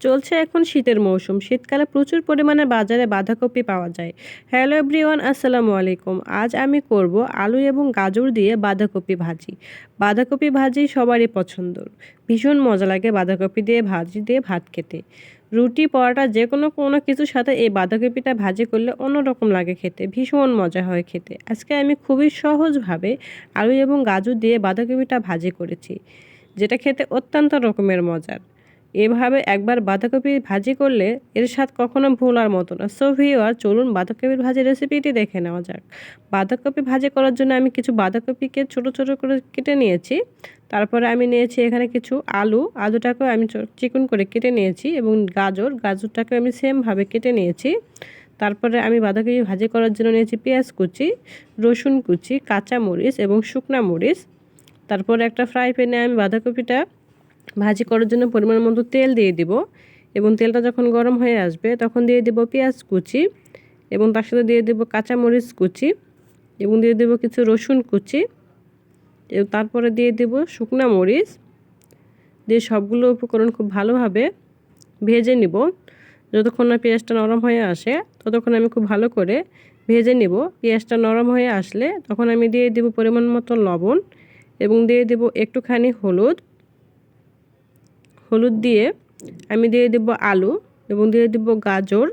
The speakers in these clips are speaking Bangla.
চলছে এখন শীতের মৌসুম। শীতকালে প্রচুর পরিমাণে বাজারে বাঁধাকপি পাওয়া যায়। হ্যালো এভরিওয়ান, আসসালামু আলাইকুম। আজ আমি করব আলু এবং গাজর দিয়ে বাঁধাকপি ভাজি। বাঁধাকপি ভাজি সবারই পছন্দ। ভীষণ মজা লাগে বাঁধাকপি দিয়ে ভাজি দিয়ে ভাত খেতে। রুটি, পরোটা যেকোনো কিছুর সাথে এই বাঁধাকপিটা ভাজি করলে অন্যরকম লাগে খেতে। ভীষণ মজা হয় খেতে। আজকে আমি খুবই সহজভাবে আলু এবং গাজর দিয়ে বাঁধাকপিটা ভাজি করেছি, যেটা খেতে অত্যন্ত রকমের মজার। এভাবে একবার বাঁধাকপি ভাজি করলে এর স্বাদ কখনো ভোলার মতো না। সো ভিউয়ার, চলুন বাঁধাকপির ভাজির রেসিপিটি দেখে নেওয়া যাক। বাঁধাকপি ভাজি করার জন্য আমি কিছু বাঁধাকপিকে ছোট ছোট করে কেটে নিয়েছি। তারপরে আমি নিয়েছি এখানে কিছু আলুটাকেও আমি চিকন করে কেটে নিয়েছি, এবং গাজরটাকে আমি সেমভাবে কেটে নিয়েছি। তারপরে আমি বাঁধাকপি ভাজি করার জন্য নিয়েছি পেঁয়াজ কুচি, রসুন কুচি, কাঁচামরিচ এবং শুকনা মরিচ। তারপরে একটা ফ্রাই প্যানে আমি বাঁধাকপিটা ভাজি করার জন্য পরিমাণ মতো তেল দিয়ে দিব, এবং তেলটা যখন গরম হয়ে আসবে তখন দিয়ে দেব পেঁয়াজ কুচি, এবং তার সাথে দিয়ে দেব কাঁচামরিচ কুচি, এবং দিয়ে দেব কিছু রসুন কুচি, এবং তারপরে দিয়ে দেব শুকনা মরিচ। দিয়ে সবগুলো উপকরণ খুব ভালোভাবে ভেজে নিব। যতক্ষণ না পেঁয়াজটা নরম হয়ে আসে ততক্ষণ আমি খুব ভালো করে ভেজে নিব। পেঁয়াজটা নরম হয়ে আসলে তখন আমি দিয়ে দেব পরিমাণ মতো লবণ, এবং দিয়ে দেব একটুখানি হলুদ দিয়ে আমি দিয়ে দেব আলু, এবং দিয়ে দেব গাজর।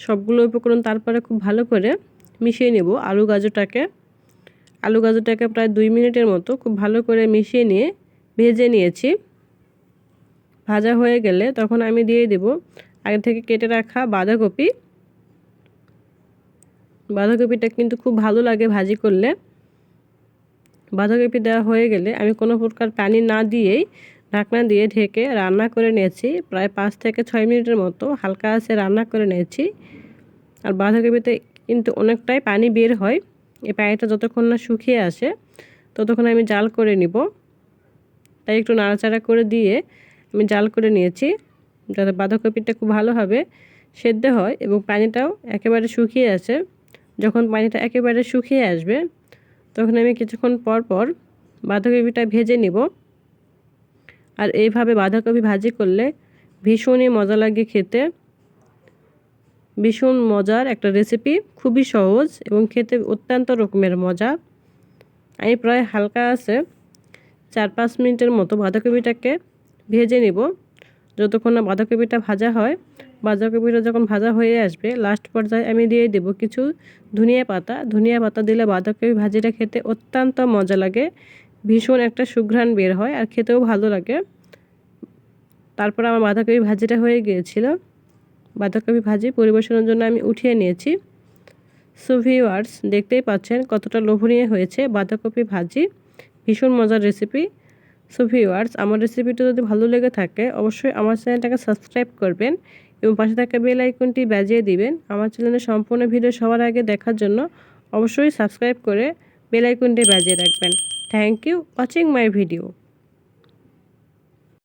সবগুলো উপকরণ তারপরে খুব ভালো করে মিশিয়ে নেব। আলু গাজরটাকে প্রায় 2 মিনিটের মতো খুব ভালো করে মিশিয়ে নিয়ে ভেজে নিয়েছি। ভাজা হয়ে গেলে তখন আমি দিয়ে দেব আগে থেকে কেটে রাখা বাঁধাকপিটা কিন্তু খুব ভালো লাগে ভাজি করলে। বাঁধাকপি দেওয়া হয়ে গেলে আমি কোনো প্রকার পানি না দিয়েই ঢাকনা দিয়ে ঢেকে রান্না করে নিয়েছি। প্রায় 5 থেকে 6 মিনিটের মতো হালকা আঁচে রান্না করে নিয়েছি। আর বাঁধাকপিতে কিন্তু অনেকটাই পানি বের হয়। এই পানিটা যতক্ষণ না শুকিয়ে আসে ততক্ষণ আমি জাল করে নিব। তাই একটু নাড়াচাড়া করে দিয়ে আমি জাল করে নিয়েছি, যাতে বাঁধাকপিটা খুব ভালোভাবে সেদ্ধ হয় এবং পানিটাও একেবারে শুকিয়ে আসে। যখন পানিটা একেবারে শুকিয়ে আসবে তখন আমি কিছুক্ষণ পর পর বাঁধাকপিটা ভেজে নিব। আর এইভাবে বাঁধাকপি ভাজি করলে ভীষণই মজা লাগে খেতে। ভীষণ মজার একটা রেসিপি, খুবই সহজ এবং খেতে অত্যন্ত রকমের মজা। আমি প্রায় হালকা আছে 4-5 মিনিটের মতো বাঁধাকপিটাকে ভেজে নিব। যতক্ষণ না বাঁধাকপিটা ভাজা হয়, বাঁধাকপিটা যখন ভাজা হয়ে আসবে লাস্ট পর্যায়ে আমি দিয়ে দেব কিছু ধনিয়া পাতা দিলে বাঁধাকপি ভাজিটা খেতে অত্যন্ত মজা লাগে। ভীষণ একটা সুঘ্রাণ বের হয় আর খেতেও ভালো লাগে। তারপর আমার বাঁধাকপি ভাজিটা হয়ে গিয়েছিল। বাঁধাকপি ভাজি পরিবেশনের জন্য আমি উঠিয়ে নিয়েছি। সো ভিউয়ার্স, দেখতেই পাচ্ছেন কতটা লোভনীয় হয়েছে বাঁধাকপি ভাজি। ভীষণ মজার রেসিপি। সো ভিউয়ার্স, আমার রেসিপিটা যদি ভালো লেগে থাকে অবশ্যই আমার চ্যানেলটাকে সাবস্ক্রাইব করবেন এবং পাশে থাকা বেল আইকনটি বাজিয়ে দিবেন। আমার চ্যানেলের সম্পূর্ণ ভিডিও সবার আগে দেখার জন্য অবশ্যই সাবস্ক্রাইব করে বেল আইকনটি বাজিয়ে রাখবেন। Thank you watching my video.